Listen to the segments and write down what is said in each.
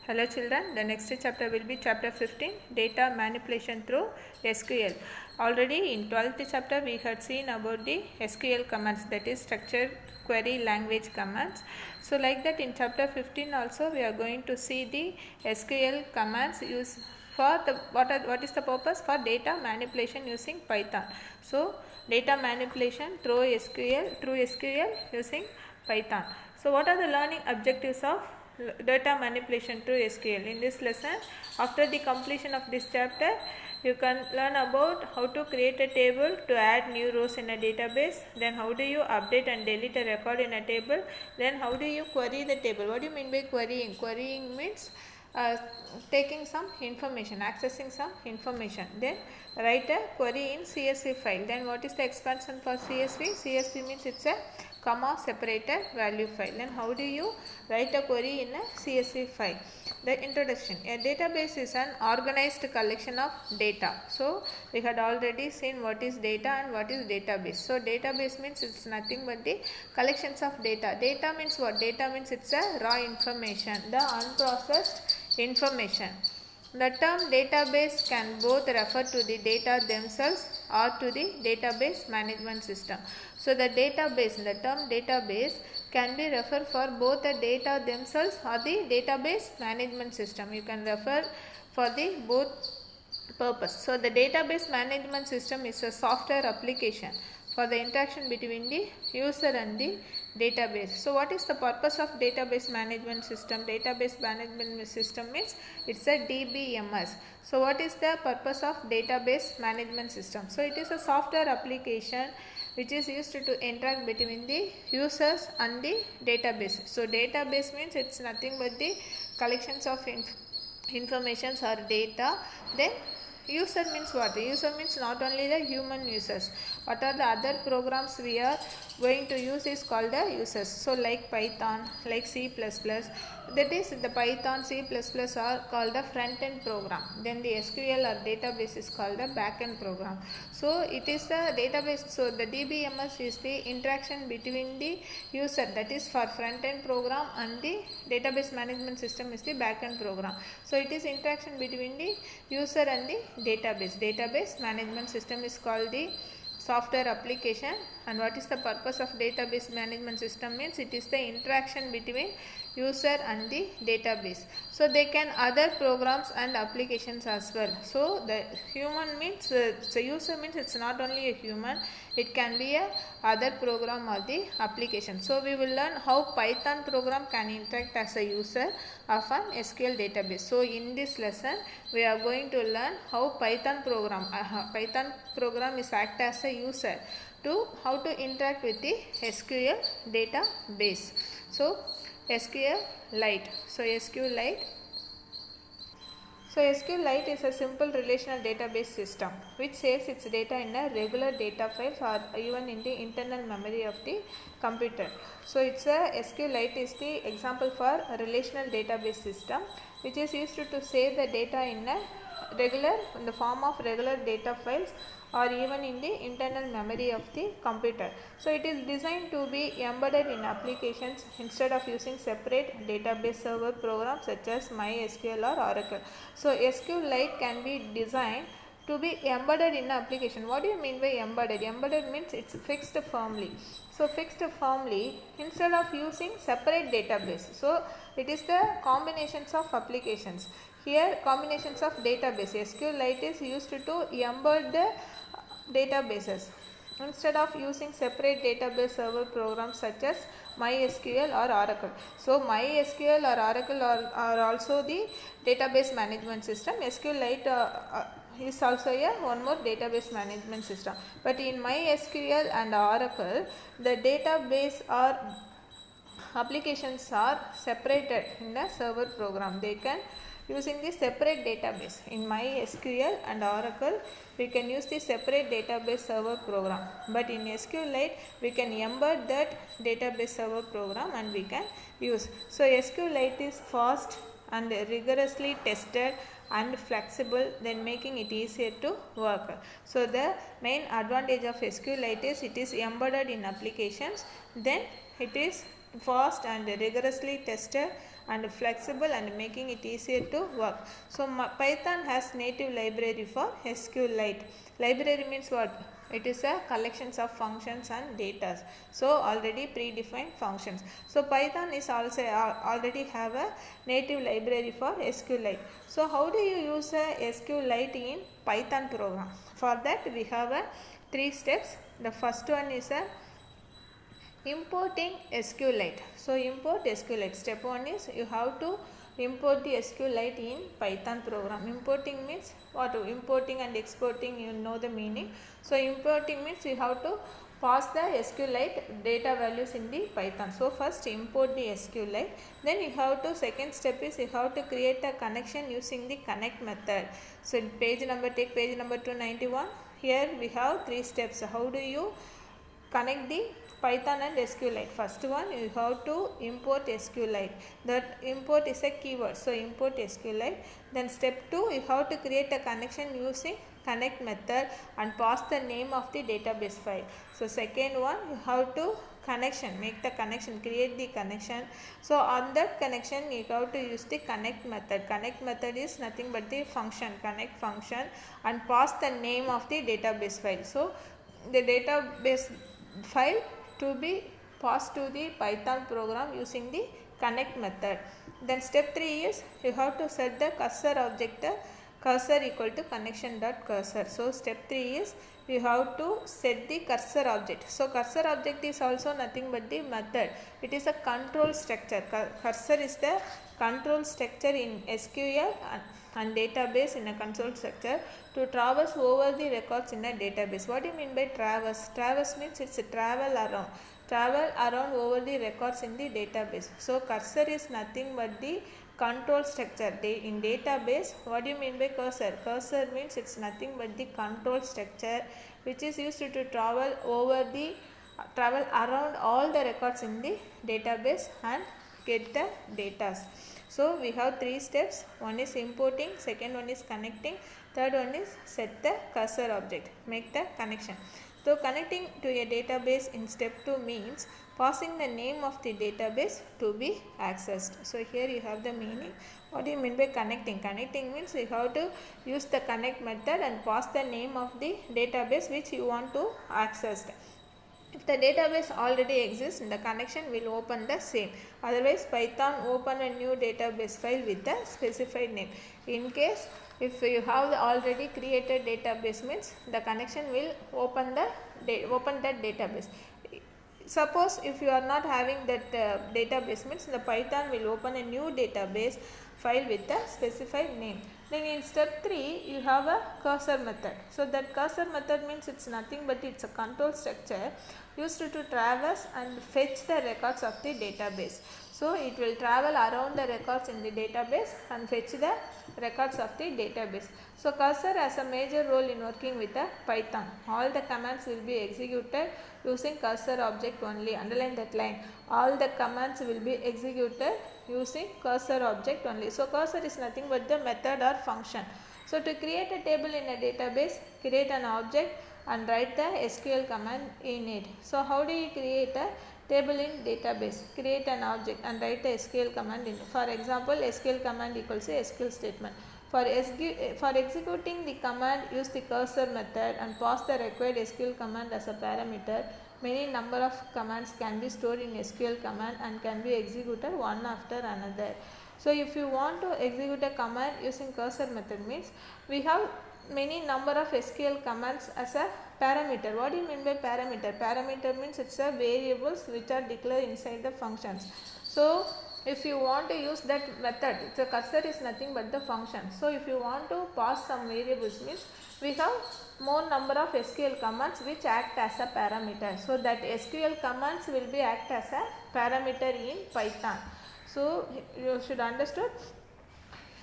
Hello children, the next chapter will be chapter 15, data manipulation through SQL. Already in 12th chapter we had seen about the SQL commands, that is structured query language commands. So like that in chapter 15 also we are going to see the SQL commands used for the what is the purpose? For data manipulation using Python. So data manipulation through SQL using Python. So what are the learning objectives of data manipulation through SQL? In this lesson, after the completion of this chapter, you can learn about how to create a table to add new rows in a database, then how do you update and delete a record in a table, then how do you query the table. What do you mean by querying? Querying means taking some information, accessing some information, then write a query in CSV file. Then what is the expansion for CSV? CSV means it's a comma separated value file. Then how do you write a query in a CSV file? The introduction. A database is an organized collection of data. So we had already seen what is data and what is database. So database means it's nothing but the collections of data. Data means what? Data means it's a raw information, the unprocessed information. The term database can both refer to the data themselves or to the database management system. So the term database can be referred for both the data themselves or the database management system. You can refer for the both purpose. So the database management system is a software application for the interaction between the user and the database. So what is the purpose of database management system? Database management system means it's a DBMS. So what is the purpose of database management system? So it is a software application which is used to interact between the users and the database. So database means it's nothing but the collections of informations or data. Then user means what? The user means not only the human users. What are the other programs we are going to use is called the users. So like Python, like C++, that is the Python, C++ are called the front end program. Then the SQL or database is called the back end program. So it is the database. So the DBMS is the interaction between the user, that is for front end program, and the database management system is the back end program. So it is interaction between the user and the database. Database management system is called the software application. And what is the purpose of database management system? Means it is the interaction between user and the database. So they can other programs and applications as well. So the human means the user means it's not only a human, it can be a other program or the application. So we will learn how Python program can interact as a user of an SQL database. So in this lesson we are going to learn how Python program is act as a user to how to interact with the SQL database. So SQLite. So SQLite is a simple relational database system which saves its data in a regular data files or even in the internal memory of the computer. So SQLite is the example for a relational database system which is used to save the data in the form of regular data files or even in the internal memory of the computer. So it is designed to be embedded in applications instead of using separate database server programs such as MySQL or Oracle. So SQLite can be designed to be embedded in an application. What do you mean by embedded? Embedded means it's fixed firmly. So fixed firmly instead of using separate database. So it is the combinations of applications. Here combinations of database. SQLite is used to embed the databases instead of using separate database server programs such as MySQL or Oracle. So MySQL or Oracle are also the database management system. SQLite is also one more database management system. But in MySQL and Oracle, the database or applications are separated in a server program. They can using the separate database. In MySQL and Oracle, we can use the separate database server program. But in SQLite, we can embed that database server program and we can use. So SQLite is fast and rigorously tested and flexible, then making it easier to work. So the main advantage of SQLite is it is embedded in applications, then it is fast and rigorously tested and flexible and making it easier to work. So Python has native library for SQLite. Library means what? It is a collections of functions and data. So already predefined functions. So Python is also already have a native library for SQLite. So how do you use a SQLite in Python program? For that we have a 3 steps. The first one is a importing SQLite. So import SQLite. Step 1 is you have to import the SQLite in Python program. Importing means what? Importing and exporting, you know the meaning. So importing means you have to pass the SQLite data values in the Python. So first import the SQLite. Then you have to, second step is you have to create a connection using the connect method. So page number, take page number 291. Here we have 3 steps. How do you connect the Python and SQLite? First one, you have to import SQLite. That import is a keyword. So import SQLite. Then step 2, you have to create a connection using connect method and pass the name of the database file. So second one, you have to connection, make the connection, create the connection. So on that connection you have to use the connect method. Connect method is nothing but the function, connect function, and pass the name of the database file. So the database file to be passed to the Python program using the connect method. Then step 3 is you have to set the cursor object, cursor equal to connection.cursor. So step 3 is you have to set the cursor object. So cursor object is also nothing but the method. It is a control structure. Cursor is the control structure in SQL and database in a control structure to traverse over the records in a database. What do you mean by traverse? Traverse means it's a travel around over the records in the database. So cursor is nothing but the control structure in database. What do you mean by cursor? Cursor means it's nothing but the control structure which is used to travel around all the records in the database and get the data. So we have 3 steps. One is importing, second one is connecting, third one is set the cursor object, make the connection. So connecting to a database in step 2 means passing the name of the database to be accessed. So here you have the meaning. What do you mean by connecting? Connecting means you have to use the connect method and pass the name of the database which you want to access. If the database already exists, the connection will open the same. Otherwise, Python open a new database file with the specified name. In case if you have the already created database means the connection will open that database. Suppose if you are not having that database means the Python will open a new database file with the specified name. Then in step 3 you have a cursor method. So that cursor method means it's nothing but it's a control structure used to traverse and fetch the records of the database. So it will travel around the records in the database and fetch the records of the database. So cursor has a major role in working with the Python. All the commands will be executed using cursor object only. Underline that line. All the commands will be executed using cursor object only. So cursor is nothing but the method or function. So to create a table in a database, create an object and write the SQL command in it. So how do you create a table in database? Create an object and write the SQL command in it. For example, SQL command equals a SQL statement. For executing the command, use the cursor method and pass the required SQL command as a parameter. Many number of commands can be stored in SQL command and can be executed one after another. So if you want to execute a command using cursor method means we have many number of SQL commands as a parameter. What do you mean by parameter? Parameter means it's a variables which are declared inside the functions. So if you want to use that method, the cursor is nothing but the function. So if you want to pass some variables means we have more number of SQL commands which act as a parameter. So that SQL commands will be act as a parameter in Python. So you should understand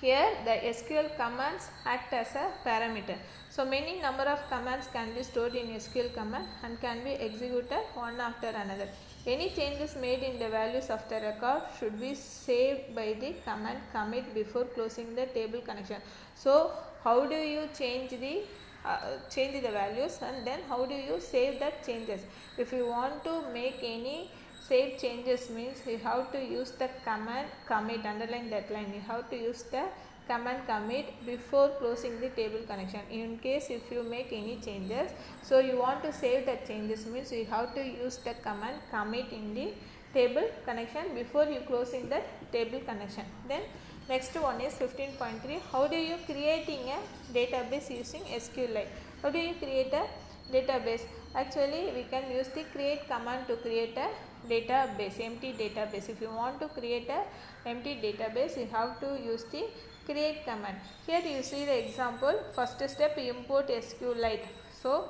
here the SQL commands act as a parameter. So many number of commands can be stored in SQL command and can be executed one after another. Any changes made in the values of the record should be saved by the command commit before closing the table connection. So how do you change the values and then how do you save that changes? If you want to make any save changes means you have to use the command commit, underline that line, you have to use the command commit before closing the table connection. In case if you make any changes, so you want to save that changes means you have to use the command commit in the table connection before you closing the table connection. Then next one is 15.3. How do you creating a database using SQLite? How do you create a database? Actually we can use the create command to create a database, empty database. If you want to create a empty database, you have to use the create command. Here you see the example. First step, import SQLite. So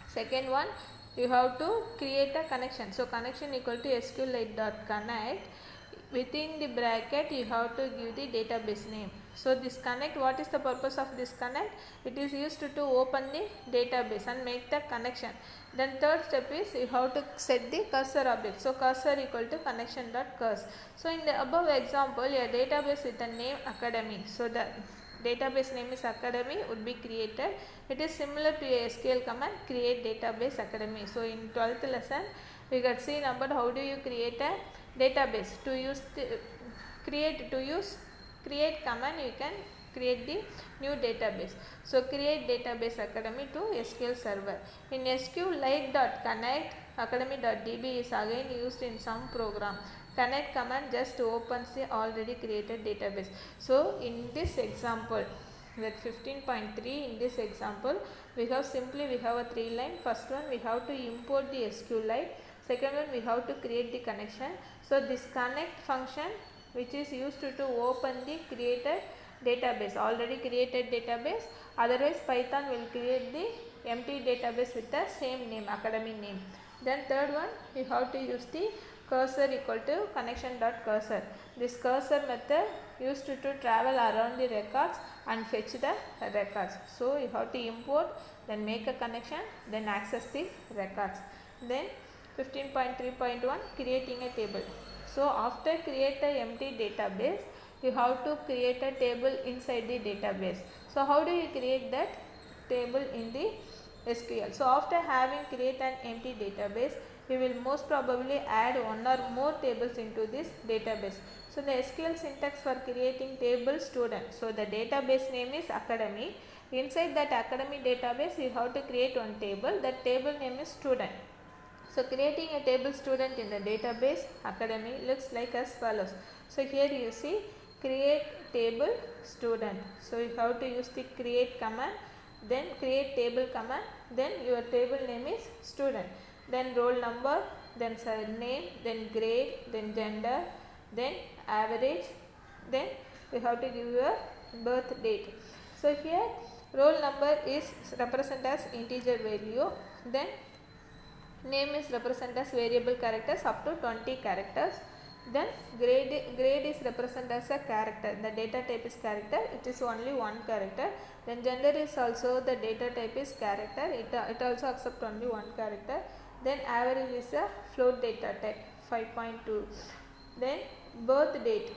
second one, you have to create a connection. So connection equal to SQLite.connect. Within the bracket you have to give the database name. So this connect, what is the purpose of this connect? It is used to open the database and make the connection. Then third step is you have to set the cursor object. So cursor equal to connection.curse. So in the above example, your database with the name academy. So the database name is academy would be created. It is similar to a SQL command create database academy. So in 12th lesson we got seen about how do you create a database. To use the create command, you can create the new database. So create database academy to SQL server. In SQLite.connect, academy.db is again used in some program. Connect command just opens the already created database. So in this example, with 15.3, in this example we have a 3 line. First one we have to import the SQLite. Second one we have to create the connection. So this connect function which is used to open the created database, already created database. Otherwise Python will create the empty database with the same name, academy name. Then third one you have to use the cursor equal to connection.cursor. This cursor method used to travel around the records and fetch the records. So you have to import, then make a connection, then access the records. Then 15.3.1 creating a table. So after create a empty database, you have to create a table inside the database. So how do you create that table in the SQL? So after having create an empty database, you will most probably add one or more tables into this database. So the SQL syntax for creating table student. So the database name is academy. Inside that academy database, you have to create one table. That table name is student. So creating a table student in the database academy looks like as follows. So here you see create table student. So you have to use the create command, then create table command, then your table name is student, then roll number, then surname, then grade, then gender, then average, then you have to give your birth date. So here roll number is represented as integer value, then name is represented as variable characters up to 20 characters. Then grade is represented as a character. The data type is character. It is only one character. Then gender is also the data type is character. It also accepts only one character. Then average is a float data type 5.2. Then birth date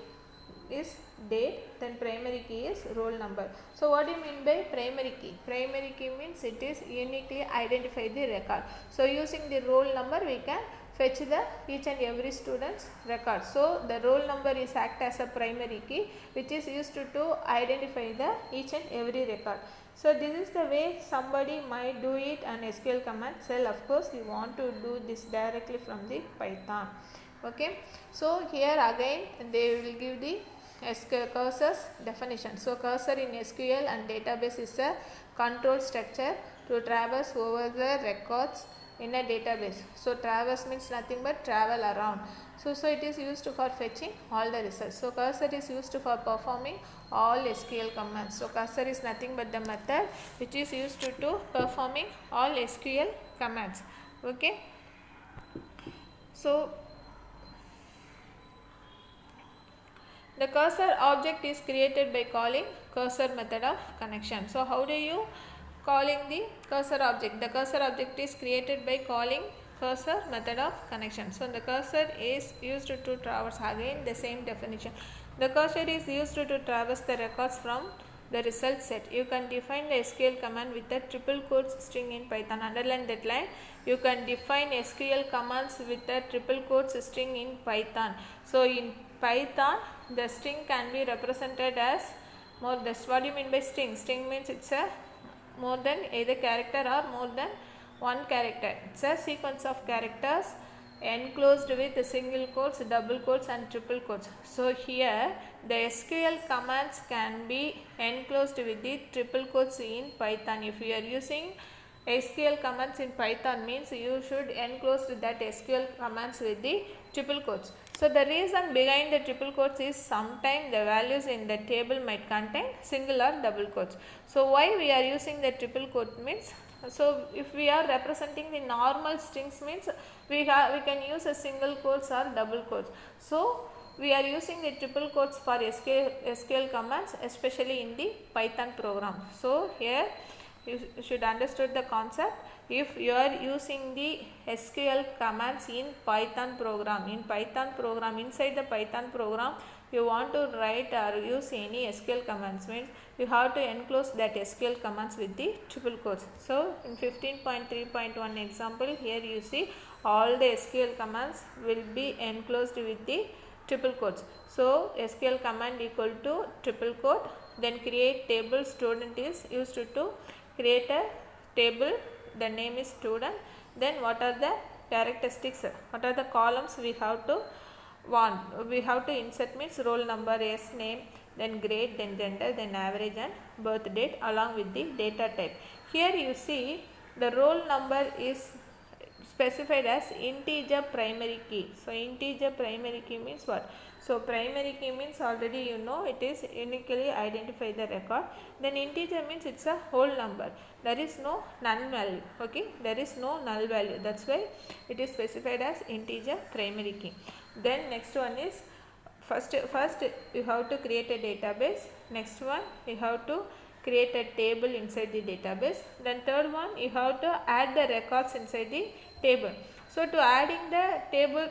is date, then primary key is roll number. So what do you mean by primary key? Primary key means it is uniquely identify the record. So using the roll number we can fetch the each and every student's record. So the roll number is act as a primary key which is used to identify the each and every record. So this is the way somebody might do it on SQL command cell. Of course we want to do this directly from the Python. Okay, so here again they will give the SQL cursors definition. So cursor in SQL and database is a control structure to traverse over the records in a database. So traverse means nothing but travel around. So it is used for fetching all the results. So cursor is used for performing all SQL commands. So cursor is nothing but the method which is used to performing all SQL commands. Okay. So the cursor object is created by calling cursor method of connection. So how do you calling the cursor object? The cursor object is created by calling cursor method of connection. So the cursor is used to traverse, again the same definition. The cursor is used to traverse the records from the result set. You can define the SQL command with a triple quotes string in Python. Underline that line. you can define SQL commands with a triple quotes string in Python. So in Python, the string can be represented as more. That's what you mean by string. String means it's a more than either character or more than one character. It's a sequence of characters enclosed with single quotes, double quotes and triple quotes. So here the SQL commands can be enclosed with the triple quotes in Python. If you are using SQL commands in Python, means you should enclose that SQL commands with the triple quotes. So the reason behind the triple quotes is sometimes the values in the table might contain single or double quotes. So why we are using the triple quote means, so if we are representing the normal strings means we can use a single quotes or double quotes. So we are using the triple quotes for SQL commands, especially in the Python program. So here you should understand the concept. If you are using the SQL commands in Python program, inside the Python program you want to write or use any SQL commands, means you have to enclose that SQL commands with the triple quotes. So in 15.3.1 example, here you see all the SQL commands will be enclosed with the triple quotes. So SQL command equal to triple quote, then create table. Student is used to create a table, the name is student. Then what are the characteristics, what are the columns we have to insert, means roll number, yes, name, then grade, then gender, then average and birth date along with the data type. Here you see the roll number is specified as integer primary key. So integer primary key means what? So primary key means already you know it is uniquely identify the record. Then integer means it's a whole number. There is no null value. Okay, there is no null value. That's why it is specified as integer primary key. Then next one is first you have to create a database. Next one you have to create a table inside the database. Then third one you have to add the records inside the table. So to adding the table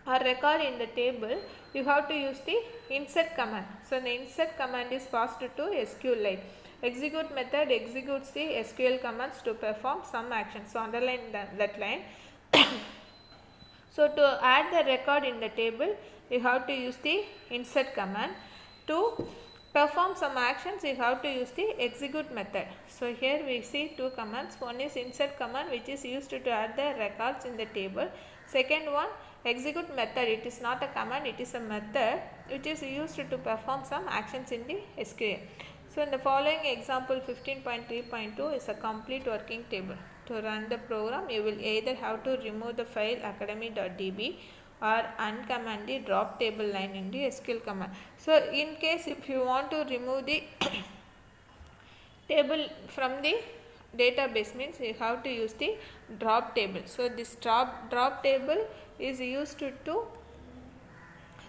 or record in the table, you have to use the insert command. So the insert command is passed to SQLite. Execute method executes the SQL commands to perform some action. So underline that line. So to add the record in the table, you have to use the insert command. To perform some actions, you have to use the execute method. So here we see two commands. One is insert command, which is used to add the records in the table. Second one, execute method. It is not a command, it is a method which is used to perform some actions in the SQL. So in the following example 15.3.2 is a complete working table. To run the program, you will either have to remove the file academy.db or uncommand the drop table line in the SQL command. So in case if you want to remove the table from the database, means you have to use the drop table. So this drop table is used to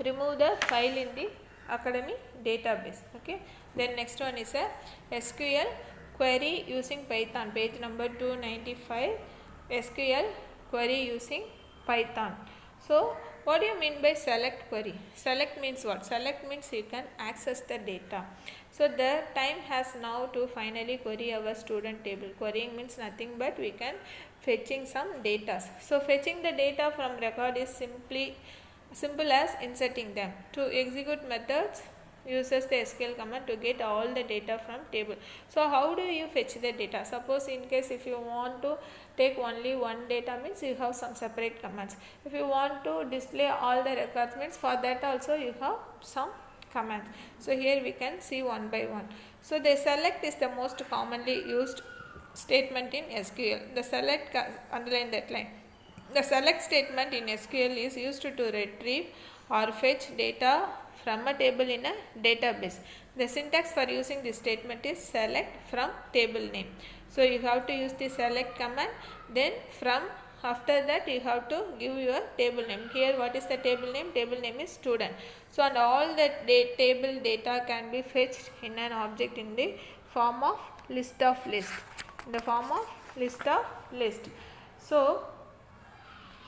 remove the file in the academy database. Okay. Then next one is a SQL query using Python, page number 295. SQL query using Python. So what do you mean by select query? Select means what? Select means you can access the data. So the time has now to finally query our student table. Querying means nothing but we can fetching some data. So fetching the data from record is simple as inserting them. To execute methods uses the SQL command to get all the data from table. So how do you fetch the data? Suppose in case if you want to take only one data, means you have some separate commands. If you want to display all the records, means for that also you have some commands. So here we can see one by one. So the select is the most commonly used statement in SQL. The select, underline that line. The select statement in SQL is used to retrieve or fetch data from a table in a database. The syntax for using this statement is select from table name. So you have to use the select command, then from after that you have to give your table name. Here what is the table name? Table name is student. So and all that table data can be fetched in an object in the form of list of list. In the form of list of list. So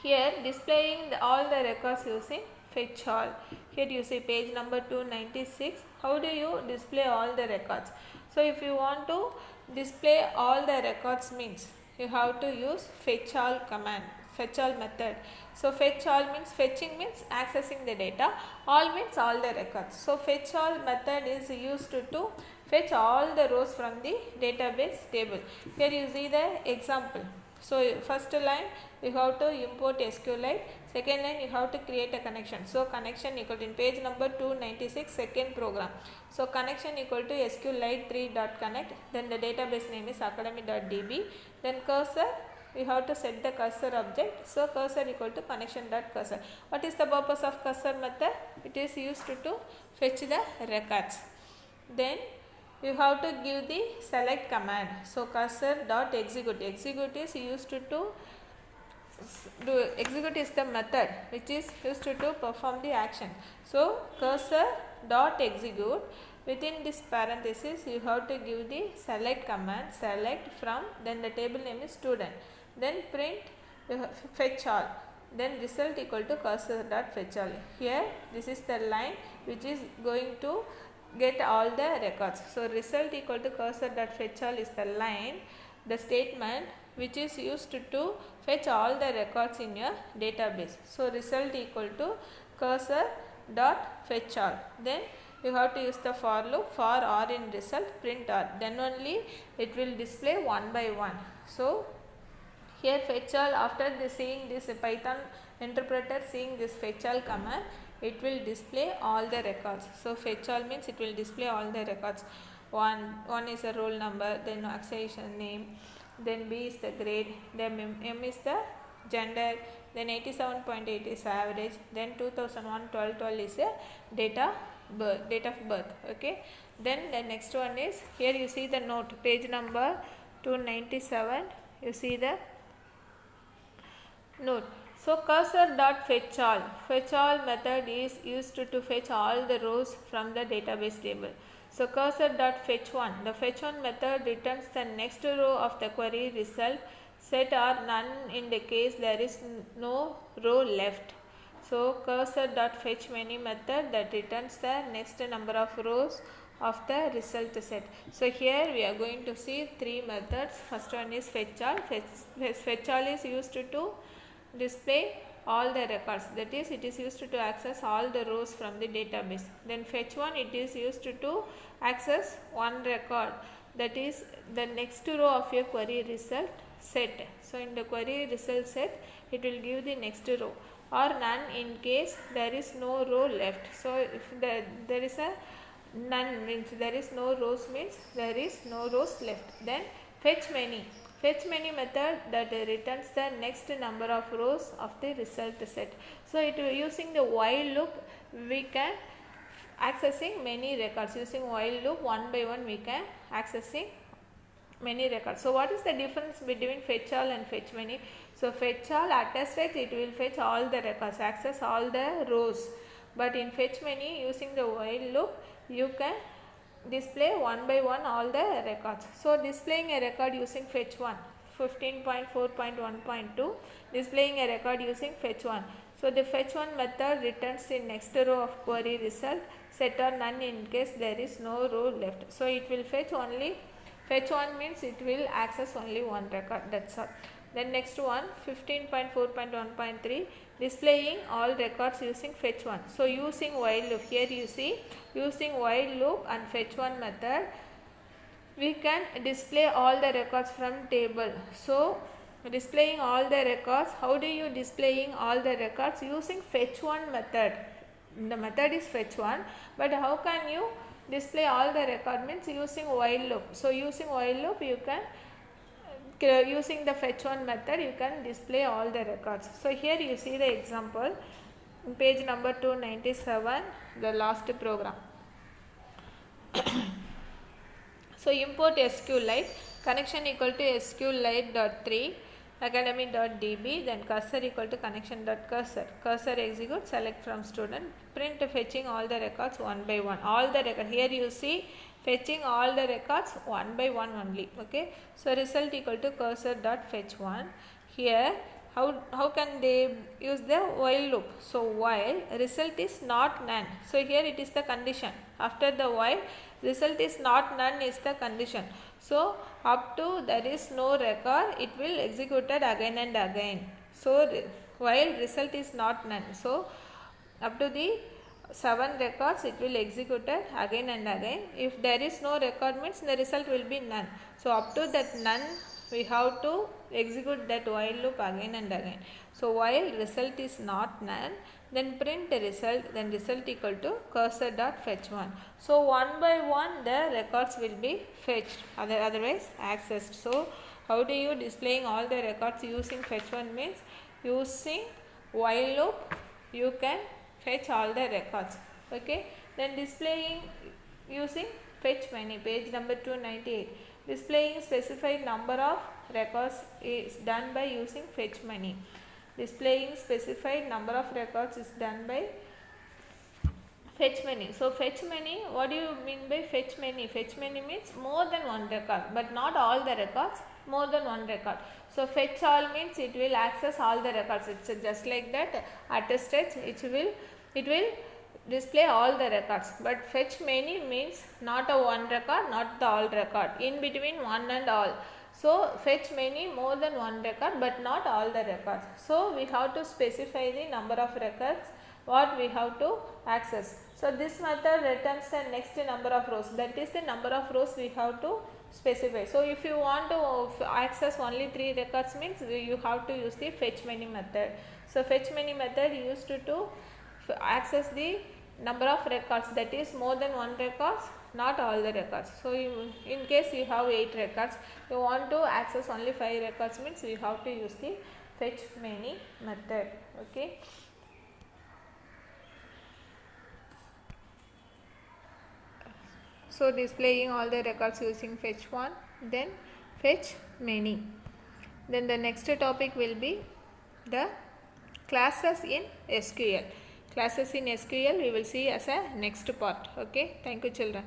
here displaying all the records using fetch all. Here you see page number 296. How do you display all the records? So if you want to display all the records, means you have to use fetch all command, fetch all method. So fetch all means, fetching means accessing the data, all means all the records. So fetch all method is used to fetch all the rows from the database table. Here you see the example. So first line you have to import SQLite, second line you have to create a connection. So connection equal to, in page number 296, second program. So connection equal to SQLite3.connect, then the database name is academy.db, then cursor we have to set the cursor object. So cursor equal to connection.cursor. What is the purpose of cursor method? It is used to fetch the records. Then you have to give the select command. So cursor dot execute. Execute is used to execute is the method which is used to perform the action. So cursor dot execute, within this parenthesis you have to give the select command, select from, then the table name is student, then print fetch all, then result equal to cursor dot fetch all. Here this is the line which is going to get all the records. So result equal to cursor dot fetch all is the line, the statement which is used to fetch all the records in your database. So result equal to cursor dot fetch all. Then you have to use the for loop, for or in result, print or, then only it will display one by one. So here fetch all, after seeing this Python interpreter seeing this fetch all command, it will display all the records. So fetch all means it will display all the records. One is a roll number, then accession name, then B is the grade, then M is the gender, then 87.8 is average, then 2001 12 is a date of birth. Okay, then the next one is, here you see the note, page number 297, you see the note. So cursor dot fetch all method is used to fetch all the rows from the database table. So cursor dot fetch one, the fetch one method returns the next row of the query result set or none in the case there is no row left. So cursor dot fetch many method that returns the next number of rows of the result set. So here we are going to see three methods. First one is fetch all. Fetch all is used to display all the records, that is it is used to access all the rows from the database. Then fetch one, it is used to access one record, that is the next row of your query result set. So in the query result set it will give the next row, or none in case there is no row left. So if there is a none means there is no rows, means there is no rows left. Then fetch many. Fetch many method that returns the next number of rows of the result set. So using the while loop we can accessing many records. Using while loop one by one we can accessing many records. So what is the difference between fetch all and fetch many? So fetch all, at a stretch it will fetch all the records, access all the rows. But in fetch many, using the while loop you can display one by one all the records. So displaying a record using fetch one, 15.4.1.2, displaying a record using fetch one. So the fetch one method returns the next row of query result set or none in case there is no row left. So it will fetch only, fetch one means it will access only one record, that's all. Then next one, 15.4.1.3, displaying all records using fetch one. So using while loop, here you see using while loop and fetch one method we can display all the records from table. So displaying all the records, how do you displaying all the records? Using fetch one method. The method is fetch one, but how can you display all the record? Means using while loop. So using while loop you can, using the fetch one method you can display all the records. So here you see the example in page number 297, the last program. So import SQLite, connection equal to SQLite.3 academy.db, then cursor equal to connection.cursor. Cursor execute, select from student, print fetching all the records one by one. All the records, here you see fetching all the records one by one only. Okay, so result equal to cursor dot fetch one. Here how can they use the while loop? So while result is not none, so here it is the condition, after the while result is not none is the condition. So up to there is no record, it will executed again and again. So while result is not none, so up to the 7 records it will executed again and again. If there is no record means the result will be none. So up to that none we have to execute that while loop again and again. So while result is not none, then print the result, then result equal to cursor dot fetch 1. So one by one the records will be fetched, otherwise accessed. So how do you displaying all the records using fetch 1 means using while loop you can fetch all the records. Okay, then displaying using fetch many, page number 298. Displaying specified number of records is done by using fetch many. Displaying specified number of records is done by fetch many. So fetch many, what do you mean by fetch many? Fetch many means more than one record, but not all the records, more than one record. So fetch all means it will access all the records. It's just like that attested, it will display all the records. But fetch many means not a one record, not the all record, in between one and all. So fetch many, more than one record, but not all the records. So we have to specify the number of records what we have to access. So this method returns the next number of rows, that is the number of rows we have to specify. So if you want to access only 3 records means you have to use the fetch many method. So fetch many method used to access the number of records, that is more than one records, not all the records. So in case you have 8 records, you want to access only 5 records means you have to use the fetch many method. Okay. So displaying all the records using fetch 1, then fetch many. Then the next topic will be the classes in SQL. Classes in SQL we will see as a next part. Okay. Thank you children.